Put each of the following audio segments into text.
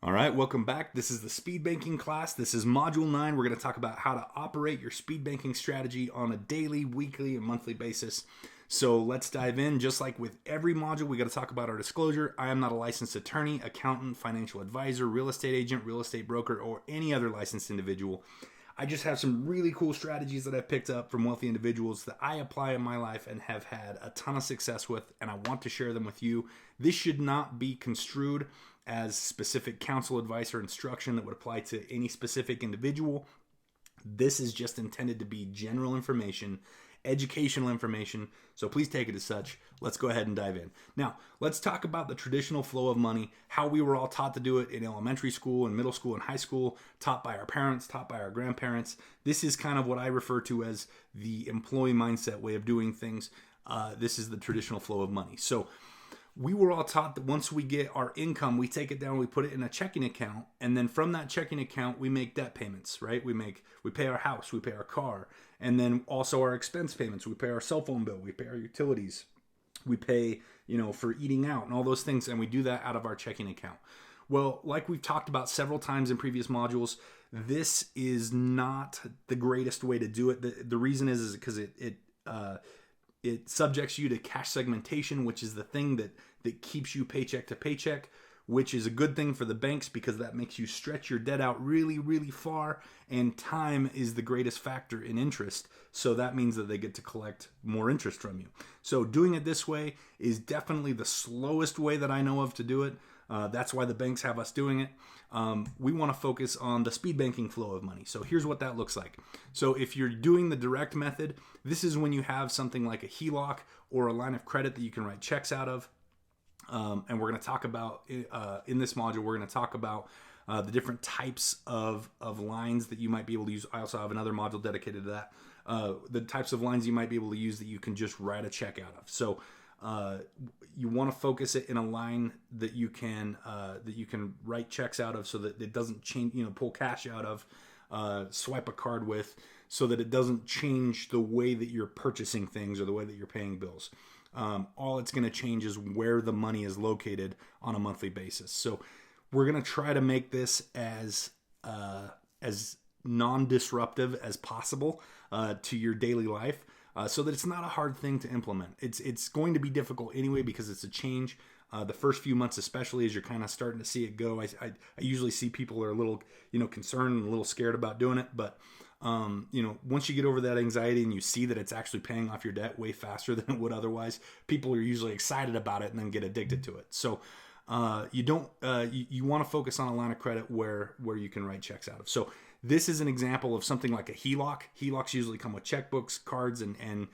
All right, welcome back. This is the speed banking class. This is module 9. We're going to talk about how to operate your speed banking strategy on a daily, weekly, and monthly basis. So let's dive in. Just like with every module, we got to talk about our disclosure. I am not a licensed attorney, accountant, financial advisor, real estate agent, real estate broker, or any other licensed individual. I just have some really cool strategies that I've picked up from wealthy individuals that I apply in my life and have had a ton of success with, and I want to share them with you. This should not be construed as specific counsel, advice, or instruction that would apply to any specific individual. This is just intended to be general information, educational information, so please take it as such. Let's go ahead and dive in. Now, let's talk about the traditional flow of money, how we were all taught to do it in elementary school and middle school and high school, taught by our parents, taught by our grandparents. This is kind of what I refer to as the employee mindset way of doing things. This is the traditional flow of money. So we were all taught that once we get our income, we take it down, we put it in a checking account, and then from that checking account, we make debt payments, right? We pay our house, we pay our car, and then also our expense payments. We pay our cell phone bill, we pay our utilities, we pay, for eating out and all those things, and we do that out of our checking account. Well, like we've talked about several times in previous modules, this is not the greatest way to do it. The reason is because it subjects you to cash segmentation, which is the thing that keeps you paycheck to paycheck, which is a good thing for the banks because that makes you stretch your debt out really, really far, and time is the greatest factor in interest. So that means that they get to collect more interest from you. So doing it this way is definitely the slowest way that I know of to do it. That's why the banks have us doing it. We want to focus on the speed banking flow of money. So here's what that looks like. So if you're doing the direct method, this is when you have something like a HELOC or a line of credit that you can write checks out of. And we're going to talk about, in this module, we're going to talk about the different types of lines that you might be able to use. I also have another module dedicated to that. The types of lines you might be able to use that you can just write a check out of. So you want to focus it in a line that you can write checks out of, so that it doesn't change. Pull cash out of, swipe a card with, so that it doesn't change the way that you're purchasing things or the way that you're paying bills. All it's going to change is where the money is located on a monthly basis. So we're going to try to make this as non-disruptive as possible to your daily life. So that it's not a hard thing to implement. It's going to be difficult anyway because it's a change. The first few months, especially as you're kind of starting to see it go, I usually see people are a little, concerned and a little scared about doing it. But, once you get over that anxiety and you see that it's actually paying off your debt way faster than it would otherwise, people are usually excited about it and then get addicted to it. So you want to focus on a line of credit where you can write checks out of. So this is an example of something like a HELOC. HELOCs usually come with checkbooks, cards, and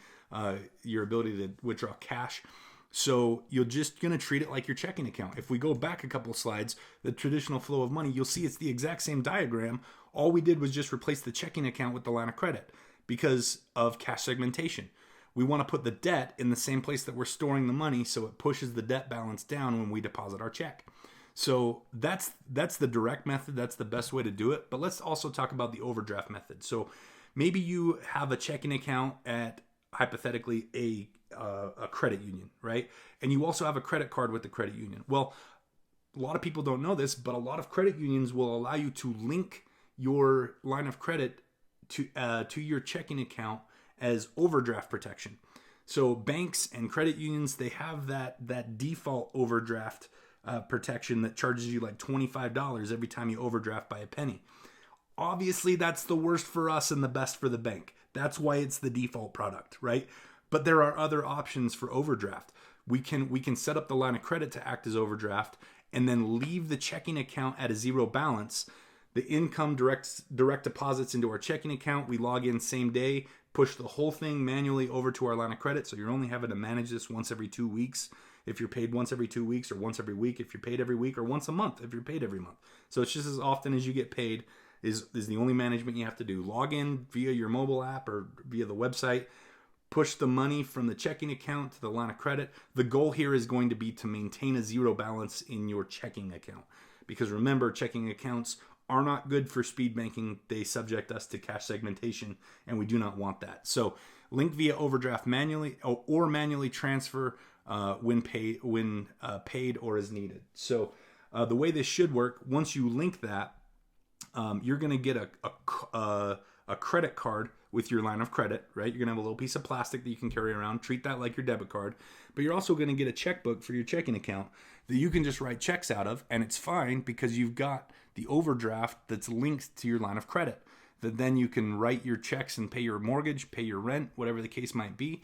your ability to withdraw cash. So you're just going to treat it like your checking account. If we go back a couple of slides, the traditional flow of money, you'll see it's the exact same diagram. All we did was just replace the checking account with the line of credit because of cash segmentation. We want to put the debt in the same place that we're storing the money, so it pushes the debt balance down when we deposit our check. So that's the direct method. That's the best way to do it. But let's also talk about the overdraft method. So maybe you have a checking account at, hypothetically, a credit union, right? And you also have a credit card with the credit union. Well, a lot of people don't know this, but a lot of credit unions will allow you to link your line of credit to your checking account as overdraft protection. So banks and credit unions, they have that default overdraft protection that charges you like $25 every time you overdraft by a penny. Obviously, that's the worst for us and the best for the bank. That's why it's the default product, right? But there are other options for overdraft. We can set up the line of credit to act as overdraft and then leave the checking account at a zero balance. The income direct deposits into our checking account. We log in same day, push the whole thing manually over to our line of credit. So you're only having to manage this once every 2 weeks if you're paid once every 2 weeks, or once every week if you're paid every week, or once a month if you're paid every month. So it's just as often as you get paid is the only management you have to do. Log in via your mobile app or via the website. Push the money from the checking account to the line of credit. The goal here is going to be to maintain a zero balance in your checking account. Because remember, checking accounts are not good for speed banking. They subject us to cash segmentation, and we do not want that. So link via overdraft manually, or manually transfer when paid or as needed. So the way this should work, once you link that, you're going to get a credit card with your line of credit, right? You're going to have a little piece of plastic that you can carry around. Treat that like your debit card. But you're also going to get a checkbook for your checking account that you can just write checks out of. And it's fine because you've got the overdraft that's linked to your line of credit. That then you can write your checks and pay your mortgage, pay your rent, whatever the case might be.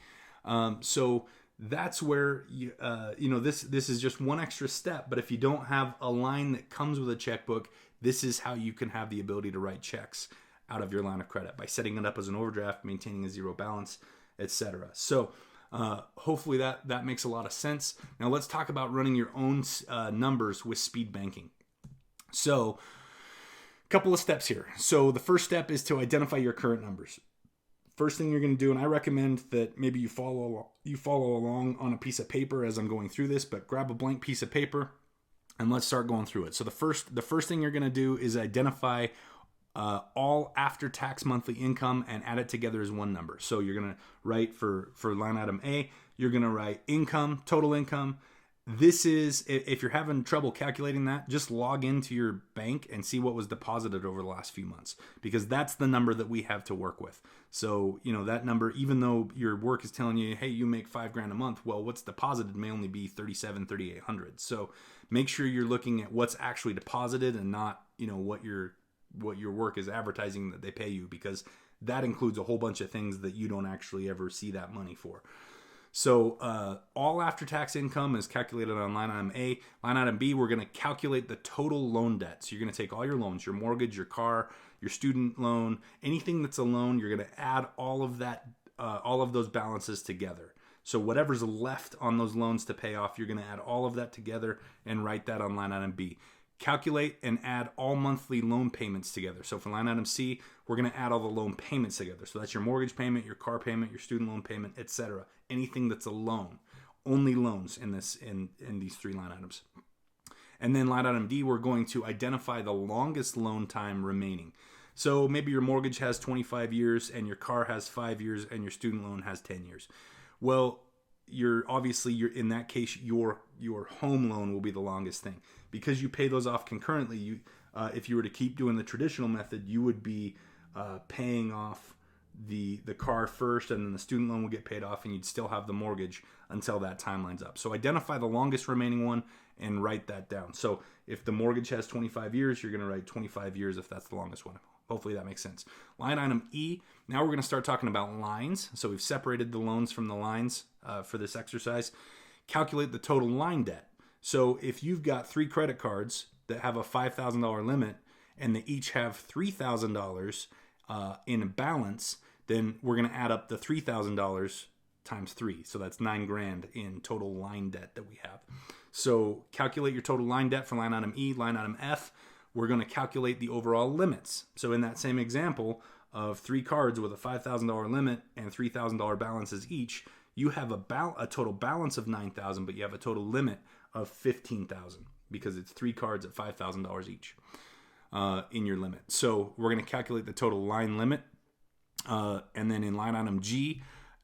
So that's where this is just one extra step. But if you don't have a line that comes with a checkbook, this is how you can have the ability to write checks out of your line of credit by setting it up as an overdraft, maintaining a zero balance, etc. So hopefully that makes a lot of sense. Now let's talk about running your own numbers with speed banking. So a couple of steps here. So the first step is to identify your current numbers. First thing you're going to do, and I recommend that maybe you follow along on a piece of paper as I'm going through this, but grab a blank piece of paper and let's start going through it. So the first thing you're going to do is identify all after-tax monthly income and add it together as one number. So you're going to write for line item A, you're going to write income, total income. This is, if you're having trouble calculating that, just log into your bank and see what was deposited over the last few months, because that's the number that we have to work with. So, that number, even though your work is telling you, hey, you make $5,000 a month, well, what's deposited may only be $3,800. So make sure you're looking at what's actually deposited and not, what your work is advertising that they pay you, because that includes a whole bunch of things that you don't actually ever see that money for. So all after-tax income is calculated on line item A. Line item B, we're going to calculate the total loan debt. So you're going to take all your loans, your mortgage, your car, your student loan, anything that's a loan, you're going to add all of that, all of those balances together. So whatever's left on those loans to pay off, you're going to add all of that together and write that on line item B. Calculate and add all monthly loan payments together. So for line item C, we're going to add all the loan payments together. So that's your mortgage payment, your car payment, your student loan payment, etc. Anything that's a loan. Only loans in these three line items. And then line item D, we're going to identify the longest loan time remaining. So maybe your mortgage has 25 years and your car has 5 years and your student loan has 10 years. Well, you're in that case, your home loan will be the longest thing, because you pay those off concurrently. If you were to keep doing the traditional method, you would be paying off the car first, and then the student loan will get paid off, and you'd still have the mortgage until that time lines up. So identify the longest remaining one and write that down. So if the mortgage has 25 years, you're going to write 25 years if that's the longest one. Hopefully that makes sense. Line item E, now we're going to start talking about lines. So we've separated the loans from the lines for this exercise. Calculate the total line debt. So if you've got 3 credit cards that have a $5,000 limit and they each have $3,000 in a balance, then we're going to add up the $3,000 times 3. So that's $9,000 in total line debt that we have. So calculate your total line debt for line item E. Line item F, we're going to calculate the overall limits. So in that same example of 3 cards with a $5,000 limit and $3,000 balances each, you have a total balance of $9,000, but you have a total limit of $15,000 because it's 3 cards at $5,000 each in your limit. So we're going to calculate the total line limit. And then in line item G,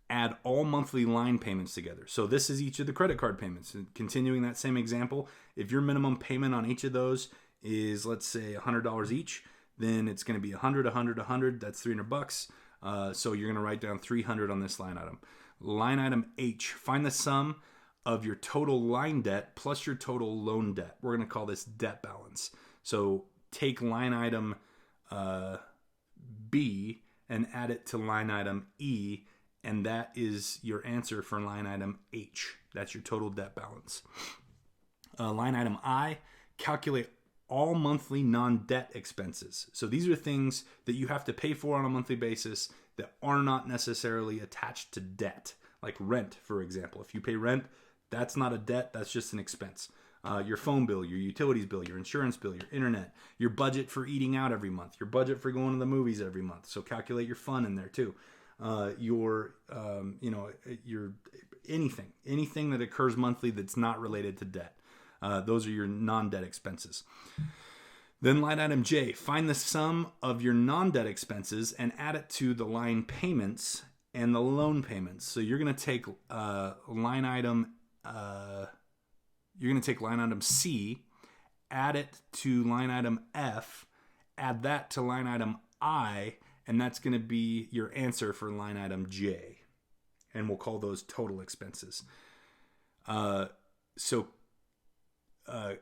add all monthly line payments together. So this is each of the credit card payments. And continuing that same example, if your minimum payment on each of those is, let's say, $100 each, then it's going to be 100, 100, 100. That's $300. So you're going to write down 300 on this line item. Line item H, find the sum of your total line debt plus your total loan debt. We're going to call this debt balance. So take line item B and add it to line item E, and that is your answer for line item H. That's your total debt balance. Line item I, calculate all monthly non-debt expenses. So these are things that you have to pay for on a monthly basis that are not necessarily attached to debt, like rent, for example. If you pay rent, that's not a debt, that's just an expense. Your phone bill, your utilities bill, your insurance bill, your internet, your budget for eating out every month, your budget for going to the movies every month. So calculate your fun in there too. Your anything that occurs monthly that's not related to debt. Those are your non-debt expenses. Then line item J, find the sum of your non-debt expenses and add it to the line payments and the loan payments. So you're going to take line item C, add it to line item F, add that to line item I, and that's going to be your answer for line item J. And we'll call those total expenses. So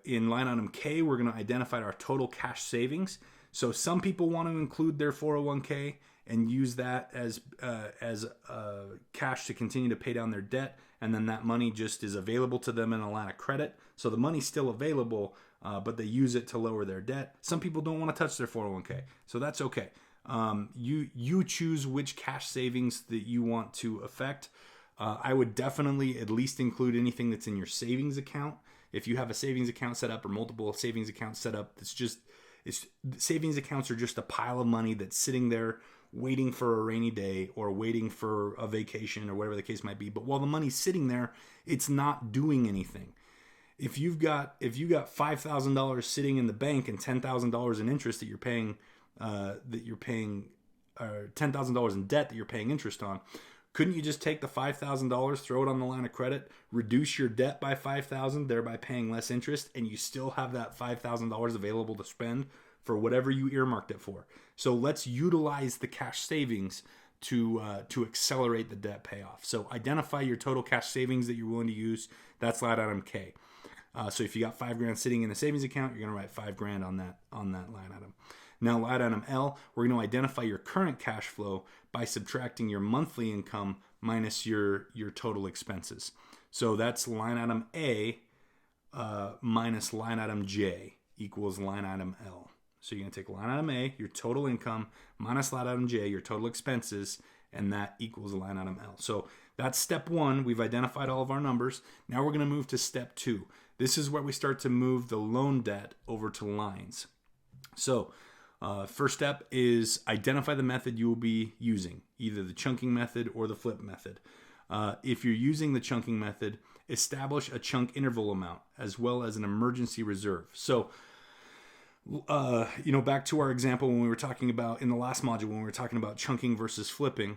in line item K, we're going to identify our total cash savings. So some people want to include their 401k and use that as cash to continue to pay down their debt, and then that money just is available to them in a line of credit. So the money's still available, but they use it to lower their debt. Some people don't want to touch their 401k, so that's okay. You choose which cash savings that you want to affect. I would definitely at least include anything that's in your savings account. If you have a savings account set up or multiple savings accounts set up, savings accounts are just a pile of money that's sitting there waiting for a rainy day or waiting for a vacation or whatever the case might be. But while the money's sitting there, it's not doing anything. If you've got $5,000 sitting in the bank and $10,000 in interest that you're paying, or $10,000 in debt that you're paying interest on, couldn't you just take the $5,000, throw it on the line of credit, reduce your debt by $5,000, thereby paying less interest, and you still have that $5,000 available to spend for whatever you earmarked it for? So let's utilize the cash savings to accelerate the debt payoff. So identify your total cash savings that you're willing to use. That's line item K. So if you got $5,000 sitting in a savings account, you're going to write $5,000 on that line item. Now, line item L, we're going to identify your current cash flow by subtracting your monthly income minus your total expenses. So that's line item A minus line item J equals line item L. So you're going to take line item A, your total income, minus line item J, your total expenses, and that equals line item L. So that's step one. We've identified all of our numbers. Now we're going to move to step two. This is where we start to move the loan debt over to lines. So first step is identify the method you will be using, either the chunking method or the flip method. If you're using the chunking method, establish a chunk interval amount as well as an emergency reserve. So, back to our example when we were talking about in the last module, when we were talking about chunking versus flipping,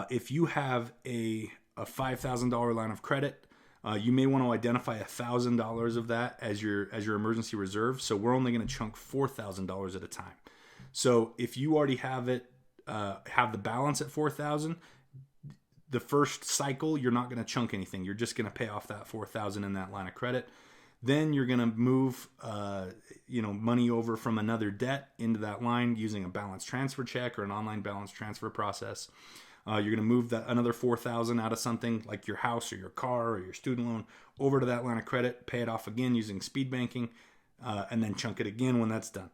if you have a $5,000 line of credit, you may want to identify $1,000 of that as your emergency reserve. So we're only going to chunk $4,000 at a time. So if you already have the balance at $4,000, the first cycle you're not going to chunk anything. You're just going to pay off that $4,000 in that line of credit. Then you're going to move money over from another debt into that line using a balance transfer check or an online balance transfer process. You're going to move another $4,000 out of something like your house or your car or your student loan over to that line of credit, pay it off again using speed banking, and then chunk it again when that's done.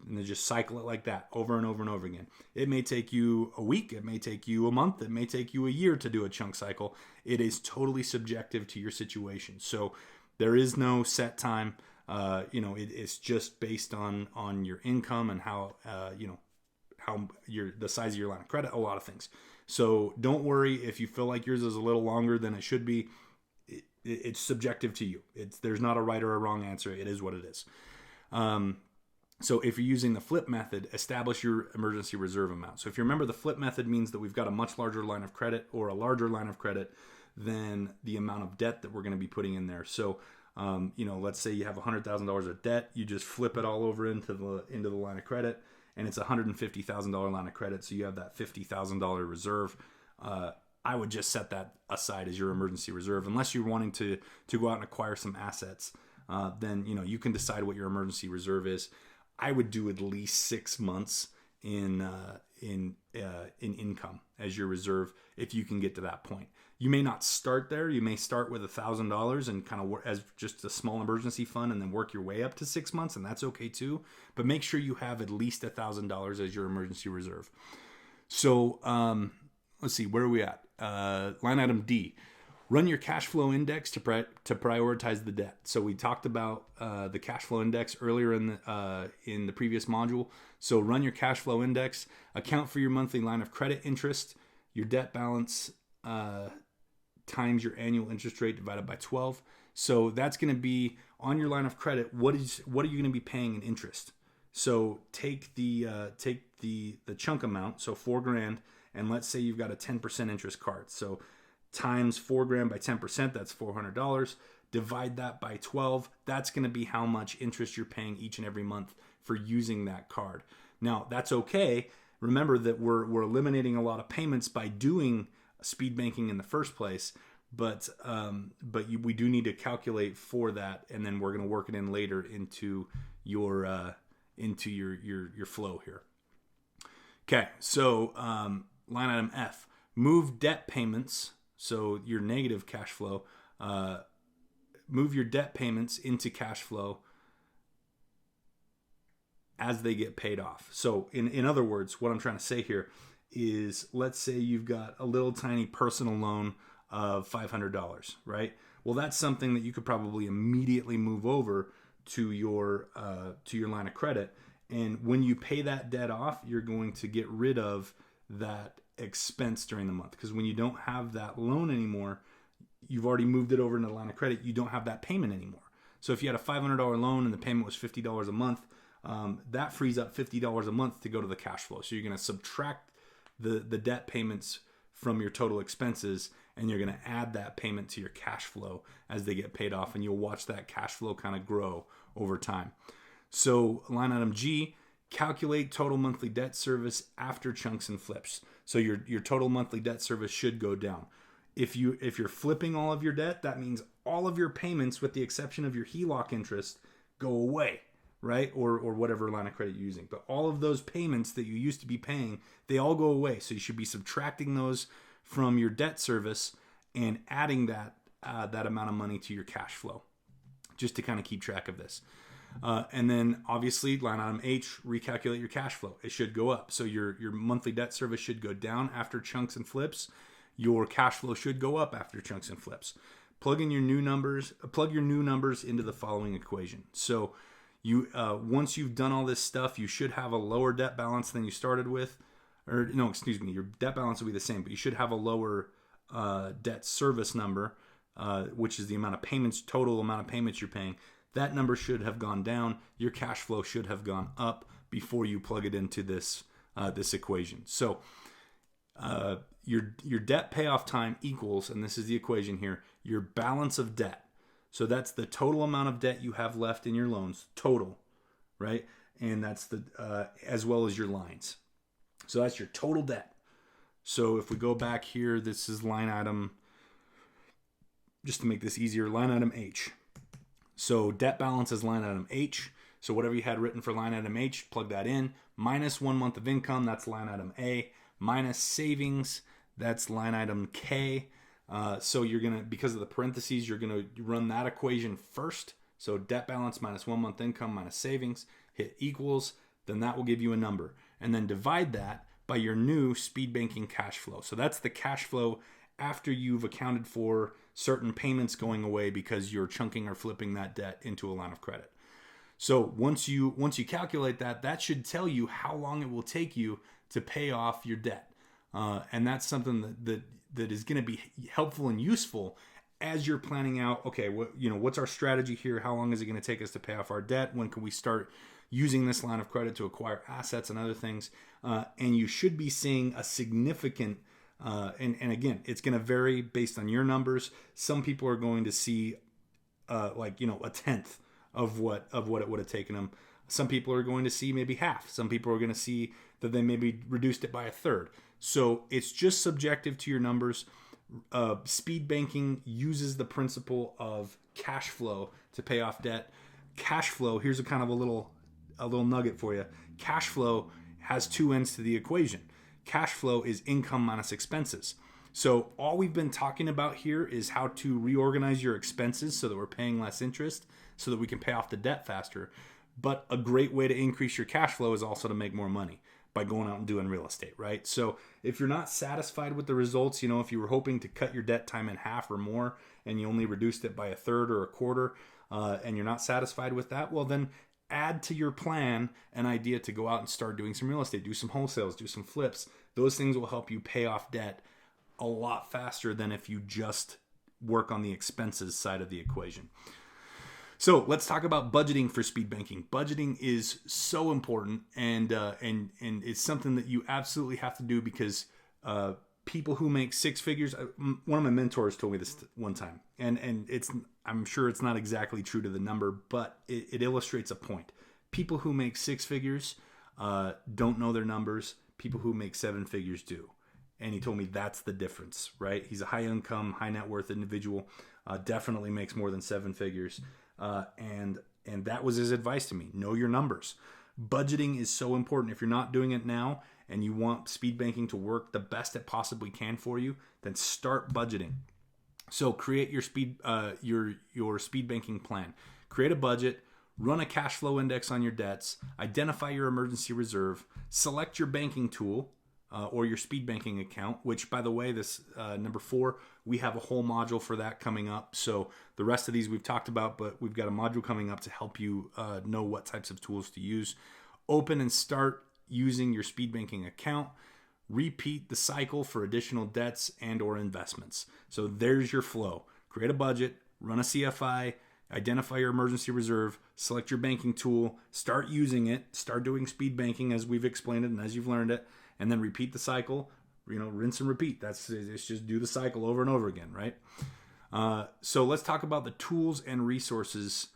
And then just cycle it like that over and over and over again. It may take you a week, it may take you a month, it may take you a year to do a chunk cycle. It is totally subjective to your situation. So there is no set time. It's just based on your income and how the size of your line of credit, a lot of things. So don't worry if you feel like yours is a little longer than it should be. It's subjective to you. There's not a right or a wrong answer. It is what it is. So if you're using the flip method, establish your emergency reserve amount. So if you remember, the flip method means that we've got a much larger line of credit or a larger line of credit than the amount of debt that we're going to be putting in there. So, let's say you have $100,000 of debt, you just flip it all over into the line of credit, and it's a $150,000 line of credit. So you have that $50,000 reserve. I would just set that aside as your emergency reserve, unless you're wanting to go out and acquire some assets. Then you can decide what your emergency reserve is. I would do at least 6 months in income as your reserve if you can get to that point. You may not start there. You may start with $1,000 and kind of work as just a small emergency fund, and then work your way up to 6 months, and that's okay too. But make sure you have at least $1,000 as your emergency reserve. So let's see, where are we at? Line item D. Run your cash flow index to prioritize the debt. So we talked about the cash flow index earlier in the previous module. So run your cash flow index, account for your monthly line of credit interest, your debt balance times your annual interest rate divided by 12. So that's going to be on your line of credit. What are you going to be paying in interest? So take the chunk amount, so $4,000, and let's say you've got a 10% interest card. So times $4,000 by 10%, that's $400, divide that by 12. That's going to be how much interest you're paying each and every month for using that card. Now, that's okay. Remember that we're eliminating a lot of payments by doing speed banking in the first place, but we do need to calculate for that, and then we're going to work it in later into your flow here. Okay, so line item F, move debt payments. So your negative cash flow, move your debt payments into cash flow as they get paid off. So in other words, what I'm trying to say here is, let's say you've got a little tiny personal loan of $500, right? Well, that's something that you could probably immediately move over to your line of credit. And when you pay that debt off, you're going to get rid of that expense during the month. Because when you don't have that loan anymore, you've already moved it over into the line of credit. You don't have that payment anymore. So if you had a $500 loan and the payment was $50 a month, that frees up $50 a month to go to the cash flow. So you're going to subtract the debt payments from your total expenses, and you're going to add that payment to your cash flow as they get paid off, and you'll watch that cash flow kind of grow over time. So line item G, calculate total monthly debt service after chunks and flips. So your total monthly debt service should go down. If you're flipping all of your debt, that means all of your payments, with the exception of your HELOC interest, go away, right? Or whatever line of credit you're using. But all of those payments that you used to be paying, they all go away. So you should be subtracting those from your debt service and adding that amount of money to your cash flow, just to kind of keep track of this. And then obviously line item H, recalculate your cash flow. It should go up. So your monthly debt service should go down after chunks and flips. Your cash flow should go up after chunks and flips. Plug your new numbers into the following equation. So you once you've done all this stuff, you should have a lower debt balance than you started with. Your debt balance will be the same, but you should have a lower debt service number, which is the total amount of payments you're paying. That number should have gone down. Your cash flow should have gone up before you plug it into this equation. So your debt payoff time equals, and this is the equation here, your balance of debt. So that's the total amount of debt you have left in your loans, total, right? And that's as well as your lines. So that's your total debt. So if we go back here, this is line item, just to make this easier, line item H. So debt balance is line item H. So whatever you had written for line item H, plug that in. Minus 1 month of income, that's line item A. Minus savings, that's line item K. So you're going to, because of the parentheses, you're going to run that equation first. So debt balance minus 1 month income minus savings, hit equals, then that will give you a number. And then divide that by your new speed banking cash flow. So that's the cash flow after you've accounted for certain payments going away because you're chunking or flipping that debt into a line of credit. So once you calculate that, that should tell you how long it will take you to pay off your debt. And that's something that is going to be helpful and useful as you're planning out, okay, what's our strategy here? How long is it going to take us to pay off our debt? When can we start using this line of credit to acquire assets and other things? And you should be seeing a significant, and again, it's going to vary based on your numbers. Some people are going to see a tenth of what it would have taken them. Some people are going to see maybe half. Some people are going to see that they maybe reduced it by a third. So it's just subjective to your numbers. Speed banking uses the principle of cash flow to pay off debt. Cash flow, here's a little nugget for you. Cash flow has two ends to the equation. Cash flow is income minus expenses. So all we've been talking about here is how to reorganize your expenses so that we're paying less interest, so that we can pay off the debt faster. But a great way to increase your cash flow is also to make more money by going out and doing real estate, right? So if you're not satisfied with the results, if you were hoping to cut your debt time in half or more and you only reduced it by a third or a quarter, and you're not satisfied with that, well then add to your plan an idea to go out and start doing some real estate, do some wholesales, do some flips. Those things will help you pay off debt a lot faster than if you just work on the expenses side of the equation. So let's talk about budgeting for speed banking. Budgeting is so important, and it's something that you absolutely have to do because people who make six figures. One of my mentors told me this one time, and I'm sure it's not exactly true to the number, but it illustrates a point. People who make six figures don't know their numbers. People who make seven figures do. And he told me that's the difference, right? He's a high income, high net worth individual, definitely makes more than seven figures. And that was his advice to me. Know your numbers. Budgeting is so important. If you're not doing it now and you want speed banking to work the best it possibly can for you, then start budgeting. So create your speed banking plan. Create a budget, run a cash flow index on your debts, identify your emergency reserve, select your banking tool or your speed banking account, which, by the way, this number 4, we have a whole module for that coming up. So the rest of these we've talked about, but we've got a module coming up to help you know what types of tools to use. Open and start using your speed banking account. Repeat the cycle for additional debts and or investments. So there's your flow. Create a budget, run a CFI, identify your emergency reserve, select your banking tool, start using it, start doing speed banking as we've explained it and as you've learned it, and then repeat the cycle. Rinse and repeat. It's just do the cycle over and over again, right? So let's talk about the tools and resources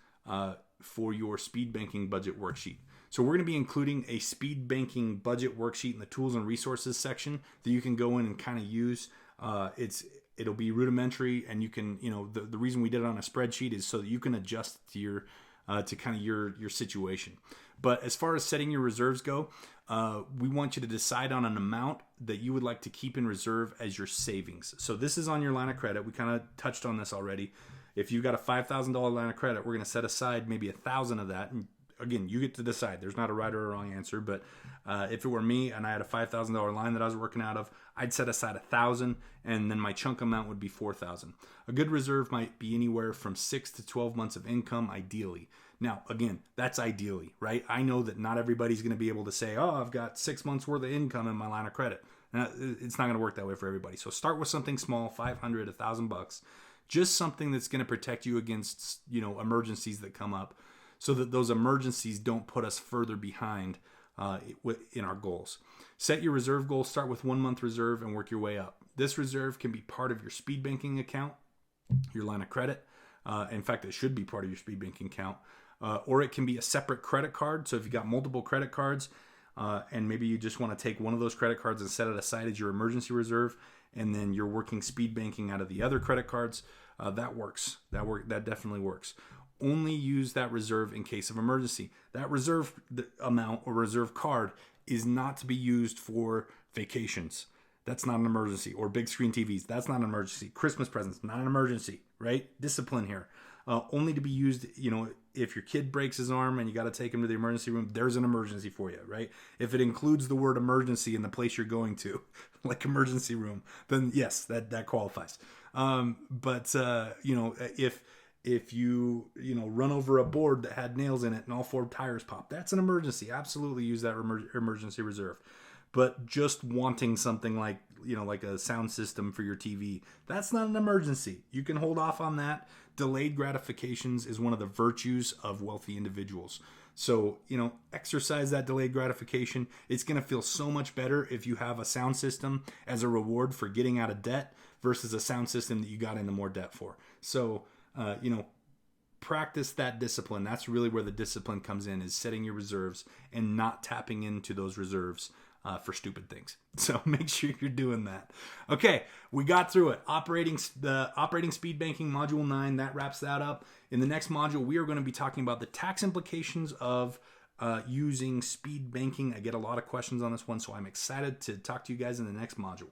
for your speed banking budget worksheet. So we're going to be including a speed banking budget worksheet in the tools and resources section that you can go in and kind of use. It'll be rudimentary, and you can, the reason we did it on a spreadsheet is so that you can adjust to your situation. But as far as setting your reserves go, we want you to decide on an amount that you would like to keep in reserve as your savings. So this is on your line of credit. We kind of touched on this already. If you've got a $5,000 line of credit, we're going to set aside maybe $1,000 of that. And again, you get to decide. There's not a right or a wrong answer. But if it were me and I had a $5,000 line that I was working out of, I'd set aside $1,000, and then my chunk amount would be $4,000. A good reserve might be anywhere from 6 to 12 months of income, ideally. Now, again, that's ideally, right? I know that not everybody's going to be able to say, oh, I've got 6 months worth of income in my line of credit. It's not going to work that way for everybody. So start with something small, $500, $1,000, just something that's going to protect you against, emergencies that come up, so that those emergencies don't put us further behind in our goals. Set your reserve goal. Start with 1 month reserve and work your way up. This reserve can be part of your speed banking account, your line of credit. In fact, it should be part of your speed banking account. Or it can be a separate credit card. So if you've got multiple credit cards and maybe you just want to take one of those credit cards and set it aside as your emergency reserve, and then you're working speed banking out of the other credit cards, that works. That definitely works. Only use that reserve in case of emergency. That reserve amount or reserve card is not to be used for vacations. That's not an emergency. Or big screen TVs. That's not an emergency. Christmas presents, not an emergency, right? Discipline here. Only to be used, if your kid breaks his arm and you got to take him to the emergency room, there's an emergency for you, right? If it includes the word emergency in the place you're going to, like emergency room, then yes, that qualifies. If you run over a board that had nails in it and all 4 tires pop, that's an emergency. Absolutely use that emergency reserve. But just wanting something like a sound system for your TV, that's not an emergency. You can hold off on that. Delayed gratifications is one of the virtues of wealthy individuals. So, exercise that delayed gratification. It's going to feel so much better if you have a sound system as a reward for getting out of debt versus a sound system that you got into more debt for. So, practice that discipline. That's really where the discipline comes in, is setting your reserves and not tapping into those reserves for stupid things. So make sure you're doing that. Okay, we got through it. Operating speed banking module 9, that wraps that up. In the next module, we are going to be talking about the tax implications of using speed banking. I get a lot of questions on this one, so I'm excited to talk to you guys in the next module.